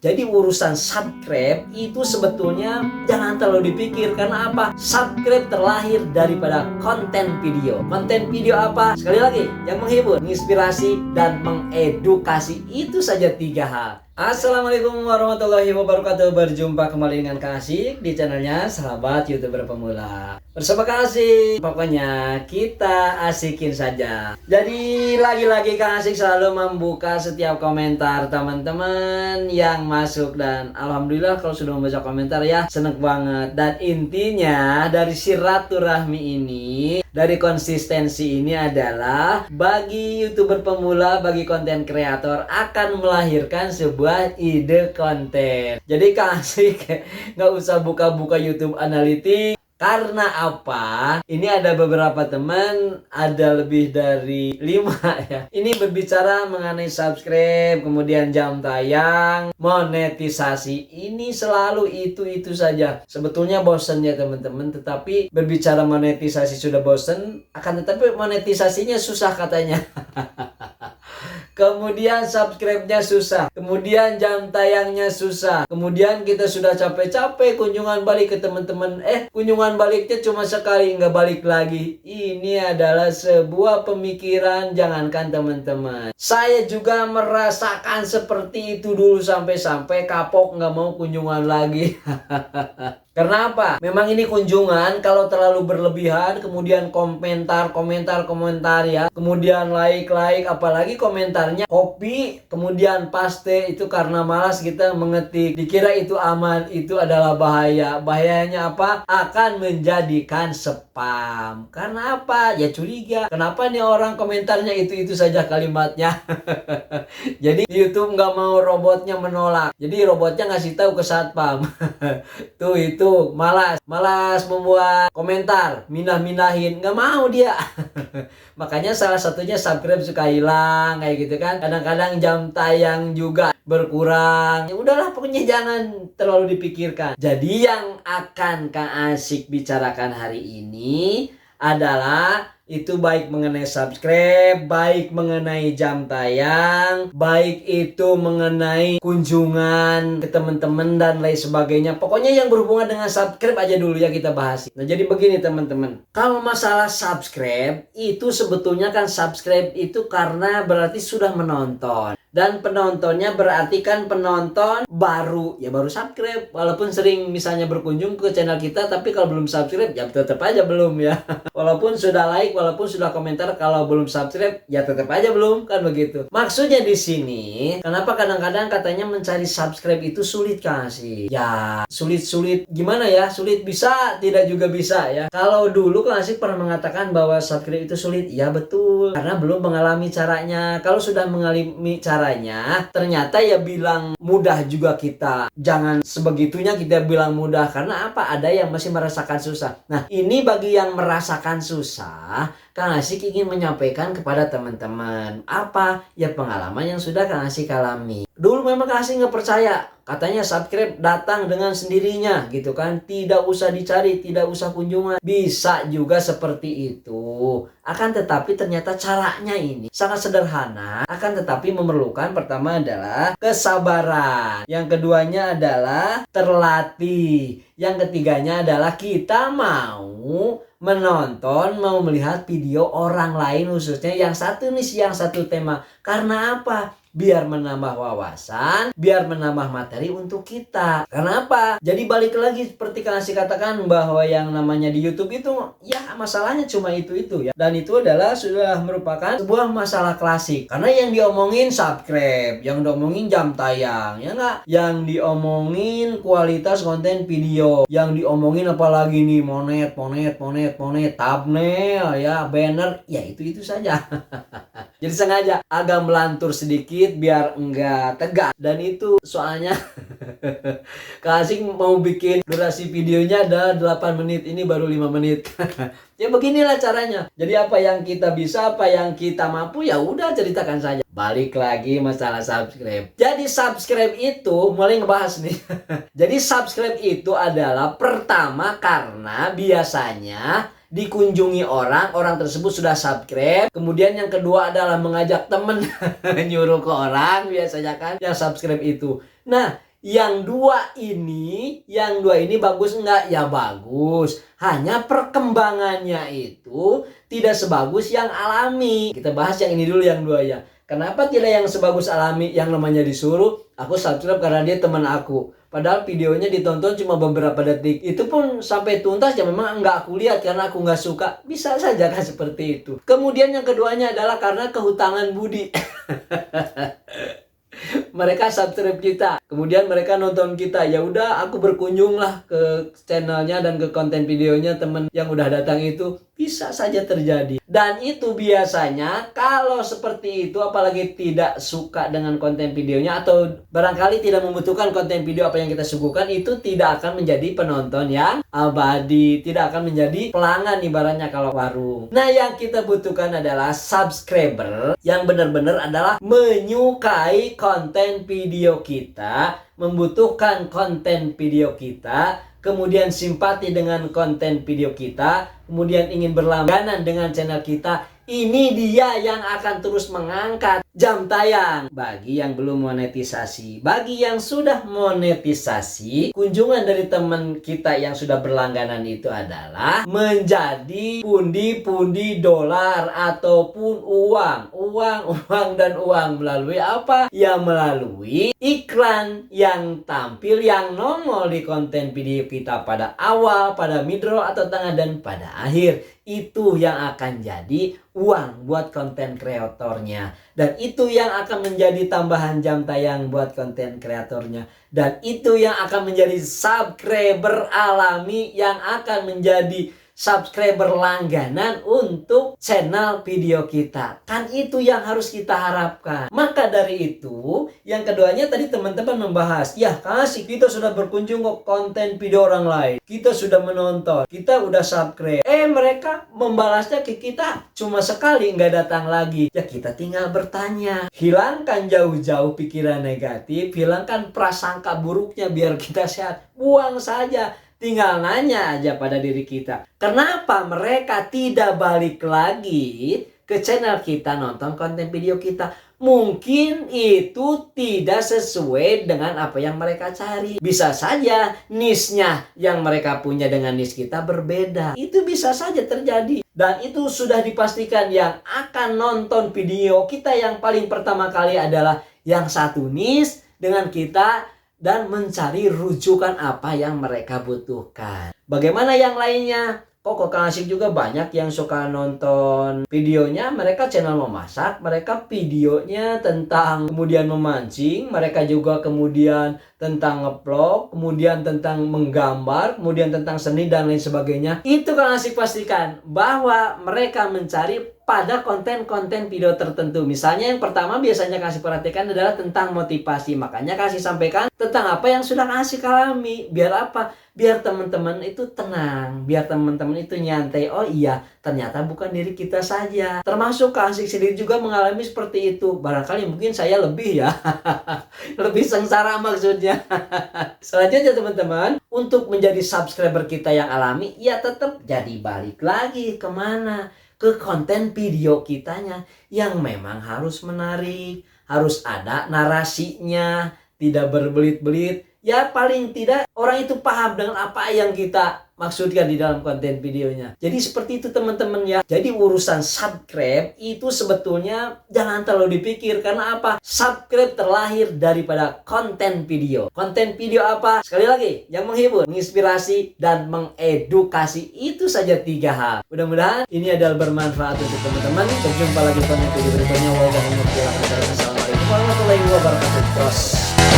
Jadi urusan subscribe itu sebetulnya jangan terlalu dipikir. Karena apa? Subscribe terlahir daripada konten video. Konten video apa? Sekali lagi, yang menghibur, menginspirasi, dan mengedukasi. Itu saja 3 hal. Assalamualaikum warahmatullahi wabarakatuh. Berjumpa kembali dengan Kang Asyik di channelnya Sahabat YouTuber Pemula. Bersama Kang Asyik, pokoknya kita asikin saja. Jadi lagi-lagi Kang Asyik selalu membuka setiap komentar teman-teman yang masuk. Dan alhamdulillah kalau sudah membaca komentar ya, seneng banget. Dan intinya dari silaturahmi ini, dari konsistensi ini adalah bagi YouTuber pemula, bagi konten kreator akan melahirkan sebuah ide konten. Jadi Kang Asyik nggak usah buka-buka YouTube Analytics. Karena apa? Ini ada beberapa teman, ada lebih dari 5 ya. Ini berbicara mengenai subscribe, kemudian jam tayang, monetisasi. Ini selalu itu saja. Sebetulnya bosen ya teman-teman, tetapi berbicara monetisasi sudah bosen, akan tetapi monetisasinya susah katanya. Kemudian subscribe-nya susah, kemudian jam tayangnya susah, kemudian kita sudah capek-capek kunjungan balik ke teman-teman, kunjungan baliknya cuma sekali, nggak balik lagi. Ini adalah sebuah pemikiran, jangankan teman-teman, saya juga merasakan seperti itu dulu, sampai-sampai kapok nggak mau kunjungan lagi. Karena apa? Memang ini kunjungan kalau terlalu berlebihan, kemudian komentar ya, kemudian like, apalagi komentarnya copy, kemudian paste, itu karena malas kita mengetik, dikira itu aman, itu adalah bahaya. Bahayanya apa? Akan menjadikan spam. Karena apa? Ya curiga, kenapa nih orang komentarnya itu saja kalimatnya. Jadi YouTube nggak mau robotnya menolak, jadi robotnya ngasih tahu ke satpam. Itu malas membuat komentar, minah-minahin, nggak mau dia. Makanya salah satunya subscribe suka hilang kayak gitu kan. Kadang-kadang jam tayang juga berkurang. Ya udahlah, pokoknya jangan terlalu dipikirkan. Jadi yang akan Kang Asyik bicarakan hari ini adalah itu baik mengenai subscribe, baik mengenai jam tayang, baik itu mengenai kunjungan ke teman-teman dan lain sebagainya. Pokoknya yang berhubungan dengan subscribe aja dulu ya kita bahas. Nah, jadi begini teman-teman, kalau masalah subscribe itu sebetulnya kan subscribe itu karena berarti sudah menonton. Dan penontonnya berarti kan penonton baru, ya baru subscribe. Walaupun sering misalnya berkunjung ke channel kita, tapi kalau belum subscribe ya tetap aja belum ya. Walaupun sudah like, walaupun sudah komentar, kalau belum subscribe ya tetap aja belum, kan begitu. Maksudnya di sini, kenapa kadang-kadang katanya mencari subscribe itu sulit Kang Asyik? Ya sulit gimana ya? Sulit bisa, tidak juga bisa ya. Kalau dulu Kang Asyik pernah mengatakan bahwa subscribe itu sulit, ya betul, karena belum mengalami caranya. Kalau sudah mengalami caranya, ternyata ya bilang mudah juga kita. Jangan sebegitunya kita bilang mudah, karena apa? Ada yang masih merasakan susah. Nah, ini bagi yang merasakan susah, Kang Asyik ingin menyampaikan kepada teman-teman apa ya pengalaman yang sudah Kang Asyik alami. Dulu memang Kang Asyik nggak percaya, katanya subscribe datang dengan sendirinya gitu kan, tidak usah dicari, tidak usah kunjungan, bisa juga seperti itu. Akan tetapi ternyata caranya ini sangat sederhana, akan tetapi memerlukan pertama adalah kesabaran, yang keduanya adalah terlatih, yang ketiganya adalah kita mau menonton, mau melihat video orang lain, khususnya yang satu niche, yang satu tema. Karena apa? Biar menambah wawasan, biar menambah materi untuk kita. Karena apa? Jadi balik lagi seperti Kang Asyik katakan bahwa yang namanya di YouTube itu ya masalahnya cuma itu ya. Dan itu adalah sudah merupakan sebuah masalah klasik. Karena yang diomongin subscribe, yang diomongin jam tayang, ya enggak? Yang diomongin kualitas konten video, yang diomongin apalagi nih monet, thumbnail ya, banner, ya itu saja. Jadi sengaja agak melantur sedikit biar enggak tegak. Dan itu soalnya Kak Asyik mau bikin durasi videonya ada 8 menit, ini baru 5 menit. Ya beginilah caranya. Jadi apa yang kita bisa, apa yang kita mampu, ya udah ceritakan saja. Balik lagi masalah subscribe. Jadi subscribe itu mulai ngebahas nih. Jadi subscribe itu adalah pertama karena biasanya dikunjungi orang tersebut sudah subscribe. Kemudian yang kedua adalah mengajak temen nyuruh ke orang biasanya kan yang subscribe itu. Nah, Yang dua ini bagus enggak? Ya bagus. Hanya perkembangannya itu tidak sebagus yang alami. Kita bahas yang ini dulu, yang dua ya. Kenapa tidak yang sebagus alami? Yang namanya disuruh, aku subscribe karena dia teman aku. Padahal videonya ditonton cuma beberapa detik. Itu pun sampai tuntas ya memang nggak aku lihat karena aku nggak suka. Bisa saja kan seperti itu. Kemudian yang keduanya adalah karena kehutangan budi. Mereka subscribe kita, kemudian mereka nonton kita. Ya udah, aku berkunjung lah ke channelnya dan ke konten videonya temen yang udah datang itu. Bisa saja terjadi. Dan itu biasanya kalau seperti itu, apalagi tidak suka dengan konten videonya atau barangkali tidak membutuhkan konten video apa yang kita suguhkan, itu tidak akan menjadi penonton yang abadi, tidak akan menjadi pelanggan ibaratnya kalau warung. Nah, yang kita butuhkan adalah subscriber yang benar-benar adalah menyukai konten video kita, membutuhkan konten video kita, kemudian simpati dengan konten video kita, kemudian ingin berlangganan dengan channel kita. Ini dia yang akan terus mengangkat jam tayang bagi yang belum monetisasi. Bagi yang sudah monetisasi, kunjungan dari teman kita yang sudah berlangganan itu adalah menjadi pundi-pundi dolar ataupun uang dan uang melalui apa? Ya melalui iklan yang tampil, yang nongol di konten video kita pada awal, pada middle atau tengah dan pada akhir. Itu yang akan jadi uang buat konten kreatornya. Dan itu yang akan menjadi tambahan jam tayang buat konten kreatornya. Dan itu yang akan menjadi subscriber alami yang akan menjadi subscriber langganan untuk channel video kita. Kan itu yang harus kita harapkan. Maka dari itu, yang keduanya tadi teman-teman membahas, ya kasih kita sudah berkunjung ke konten video orang lain. Kita sudah menonton, kita udah subscribe. Mereka membalasnya ke kita cuma sekali, nggak datang lagi. Ya kita tinggal bertanya. Hilangkan jauh-jauh pikiran negatif, hilangkan prasangka buruknya biar kita sehat. Buang saja. Tinggal nanya aja pada diri kita, kenapa mereka tidak balik lagi ke channel kita nonton konten video kita? Mungkin itu tidak sesuai dengan apa yang mereka cari. Bisa saja niche-nya yang mereka punya dengan niche kita berbeda. Itu bisa saja terjadi. Dan itu sudah dipastikan yang akan nonton video kita yang paling pertama kali adalah yang satu niche dengan kita dan mencari rujukan apa yang mereka butuhkan. Bagaimana yang lainnya? Kok Kang Asyik juga banyak yang suka nonton videonya. Mereka channel memasak, mereka videonya tentang kemudian memancing, mereka juga kemudian tentang ngevlog, kemudian tentang menggambar, kemudian tentang seni dan lain sebagainya. Itu Kang Asyik pastikan bahwa mereka mencari pada konten-konten video tertentu. Misalnya yang pertama biasanya kasih perhatikan adalah tentang motivasi. Makanya kasih sampaikan tentang apa yang sudah kasih alami. Biar apa? Biar teman-teman itu tenang. Biar teman-teman itu nyantai. Oh iya, ternyata bukan diri kita saja. Termasuk kasih sendiri juga mengalami seperti itu. Barangkali mungkin saya lebih ya. Lebih sengsara maksudnya. Selanjutnya teman-teman, untuk menjadi subscriber kita yang alami, ya tetap jadi balik lagi kemana? Ke konten video kitanya yang memang harus menarik, harus ada narasinya, tidak berbelit-belit. Ya paling tidak orang itu paham dengan apa yang kita maksudkan di dalam konten videonya. Jadi seperti itu teman-teman ya. Jadi urusan subscribe itu sebetulnya jangan terlalu dipikir. Karena apa? Subscribe terlahir daripada konten video. Konten video apa? Sekali lagi, yang menghibur, menginspirasi, dan mengedukasi. Itu saja 3 hal. Mudah-mudahan ini adalah bermanfaat untuk teman-teman. Sampai jumpa lagi di konten video berikutnya. Wassalamualaikum warahmatullahi wabarakatuh.